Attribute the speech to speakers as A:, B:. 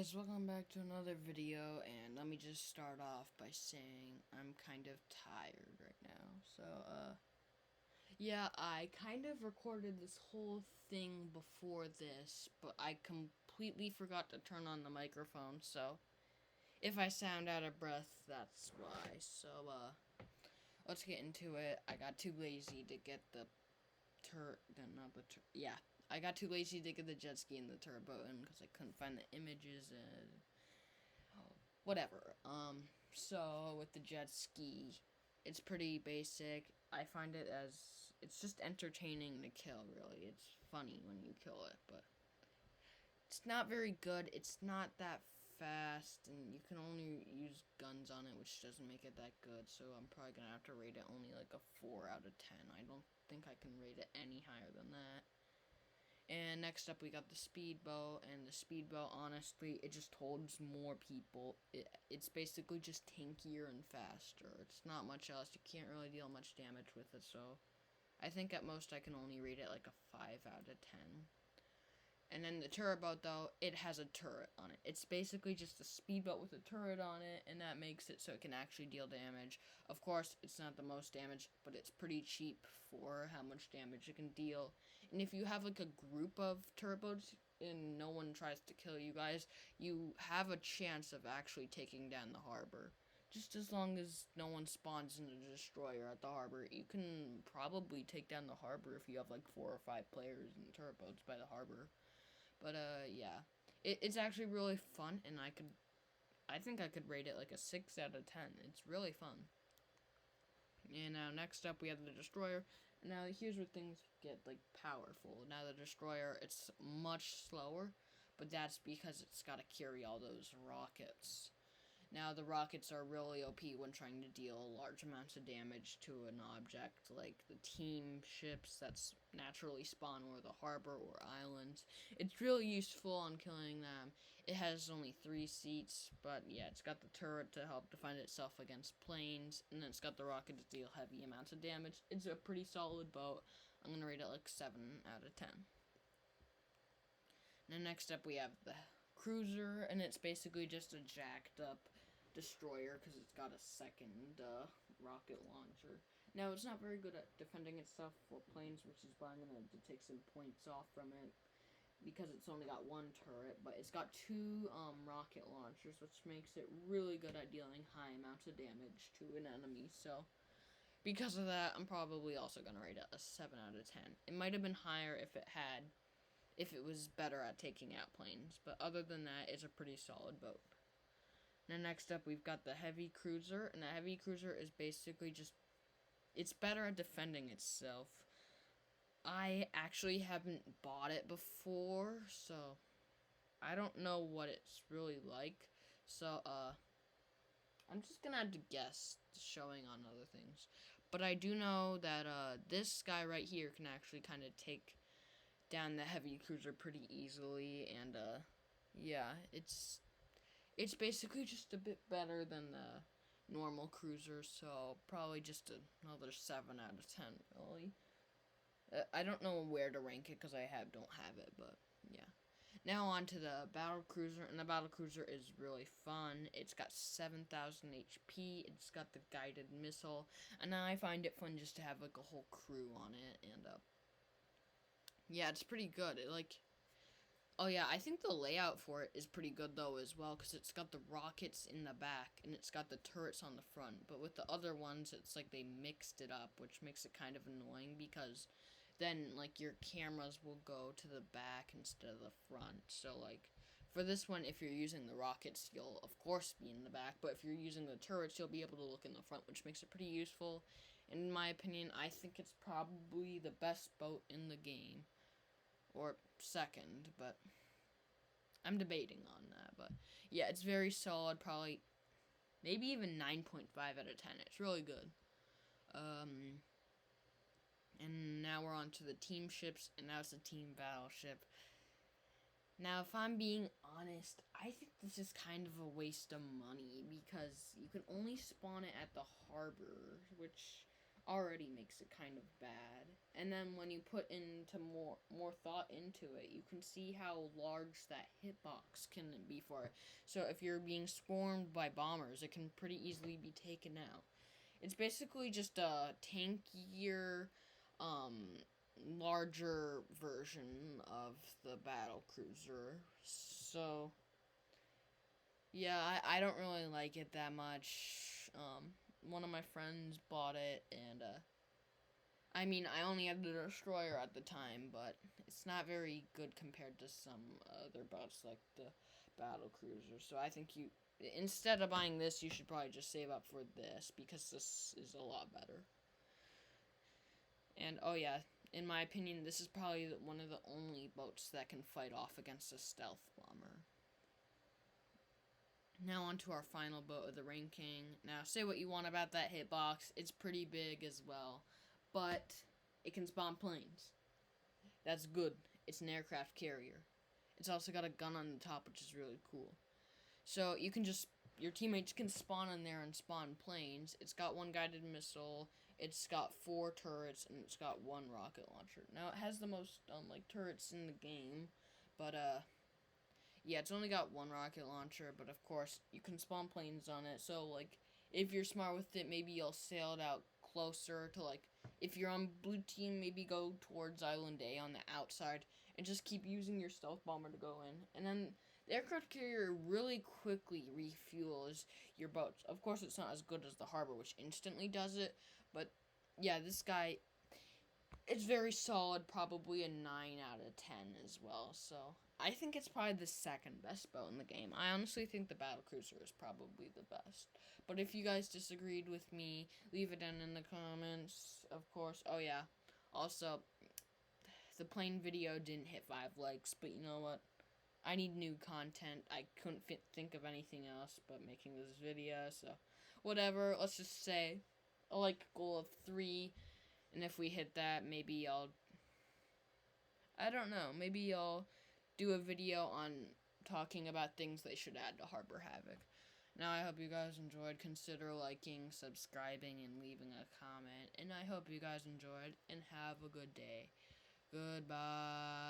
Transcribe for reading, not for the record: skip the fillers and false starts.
A: guys, welcome back to another video, and let me just start off by saying I'm kind of tired right now. Yeah, I kind of recorded this whole thing before this, but I completely forgot to turn on the microphone, so if I sound out of breath, that's why. Let's get into it. I got too lazy to get the I got too lazy to get the jet ski and the turbo in because I couldn't find the images and whatever. So with the jet ski, it's pretty basic. I find it's just entertaining to kill, really. It's funny when you kill it, but it's not very good. It's not that fast, and you can only use guns on it, which doesn't make it that good, so I'm probably gonna have to rate it only like a 4 out of 10. I don't think I can rate it any higher than that. And next up we got the speedboat, and the speedboat, honestly, it just holds more people. It's basically just tankier and faster. It's not much else. You can't really deal much damage with it, so I think at most I can only rate it like a 5 out of 10. And then the turret though, it has a turret on it. It's basically just a speedboat with a turret on it, and that makes it so it can actually deal damage. Of course, it's not the most damage, but it's pretty cheap for how much damage it can deal. And if you have like a group of turret boats and no one tries to kill you guys, you have a chance of actually taking down the harbor. Just as long as no one spawns in a destroyer at the harbor, you can probably take down the harbor if you have like 4 or 5 players in turret boats by the harbor. But, yeah. It's actually really fun, and I think I could rate it like a 6 out of 10. It's really fun. And now next up we have the destroyer. Now here's where things get like powerful. Now the destroyer, it's much slower, but that's because it's got to carry all those rockets. Now, the rockets are really OP when trying to deal large amounts of damage to an object, like the team ships that naturally spawn or the harbor or islands. It's really useful on killing them. It has only 3 seats, but yeah, it's got the turret to help defend itself against planes, and then it's got the rocket to deal heavy amounts of damage. It's a pretty solid boat. I'm going to rate it like 7 out of 10. And then next up we have the cruiser, and it's basically just a jacked up destroyer because it's got a second rocket launcher. Now, it's not very good at defending itself for planes, which is why I'm going to take some points off from it because it's only got 1 turret, but it's got 2 rocket launchers, which makes it really good at dealing high amounts of damage to an enemy. So because of that, I'm probably also going to rate it a 7 out of 10. It might have been higher if it was better at taking out planes, but other than that, it's a pretty solid boat. Now next up, we've got the heavy cruiser, and the heavy cruiser is basically just, it's better at defending itself. I actually haven't bought it before, so I don't know what it's really like. So, I'm just gonna have to guess, showing on other things. But I do know that, this guy right here can actually kind of take down the heavy cruiser pretty easily, and yeah, it's basically just a bit better than the normal cruiser, so probably just another 7 out of 10, really. I don't know where to rank it because I don't have it, but yeah. Now on to the battle cruiser, and the battle cruiser is really fun. It's got 7,000 HP, it's got the guided missile, and I find it fun just to have like a whole crew on it, and yeah, it's pretty good. Oh yeah, I think the layout for it is pretty good though as well, because it's got the rockets in the back and it's got the turrets on the front. But with the other ones, it's like they mixed it up, which makes it kind of annoying because then like your cameras will go to the back instead of the front. So like for this one, if you're using the rockets, you'll of course be in the back, but if you're using the turrets, you'll be able to look in the front, which makes it pretty useful. In my opinion, I think it's probably the best boat in the game. Or second, but I'm debating on that. But yeah, it's very solid, probably maybe even 9.5 out of 10. It's really good. And now we're on to the team ships, and now it's a team battleship. Now, if I'm being honest, I think this is kind of a waste of money because you can only spawn it at the harbor, which already makes it kind of bad. And then when you put into more thought into it, you can see how large that hitbox can be for it. So if you're being swarmed by bombers, it can pretty easily be taken out. It's basically just a tankier, um, larger version of the battle cruiser. So yeah, I don't really like it that much. One of my friends bought it, and I mean, I only had the destroyer at the time, but it's not very good compared to some other boats like the battle cruiser. So I think you, instead of buying this, you should probably just save up for this because this is a lot better. And oh yeah, in my opinion, this is probably one of the only boats that can fight off against a stealth bomber. Now on to our final boat of the ranking. Now say what you want about that hitbox, it's pretty big as well, but it can spawn planes. That's good. It's an aircraft carrier. It's also got a gun on the top, which is really cool. So you can just, your teammates can spawn in there and spawn planes. It's got one guided missile. It's got 4 turrets and it's got 1 rocket launcher. Now it has the most like turrets in the game, but yeah, it's only got 1 rocket launcher, but of course you can spawn planes on it. So like if you're smart with it, maybe you'll sail it out closer to, like, if you're on blue team, maybe go towards Island A on the outside and just keep using your stealth bomber to go in. And then the aircraft carrier really quickly refuels your boats. Of course, it's not as good as the harbor, which instantly does it, but yeah, this guy, it's very solid, probably a 9 out of 10 as well. So I think it's probably the second best boat in the game. I honestly think the battle cruiser is probably the best. But if you guys disagreed with me, leave it down in the comments, of course. Oh yeah, also, the plane video didn't hit 5 likes, but you know what? I need new content. I couldn't think of anything else but making this video, so whatever. Let's just say a like goal of 3, and if we hit that, maybe I don't know, maybe I'll do a video on talking about things they should add to Harbor Havoc. Now, I hope you guys enjoyed. Consider liking, subscribing, and leaving a comment. And I hope you guys enjoyed, and have a good day. Goodbye.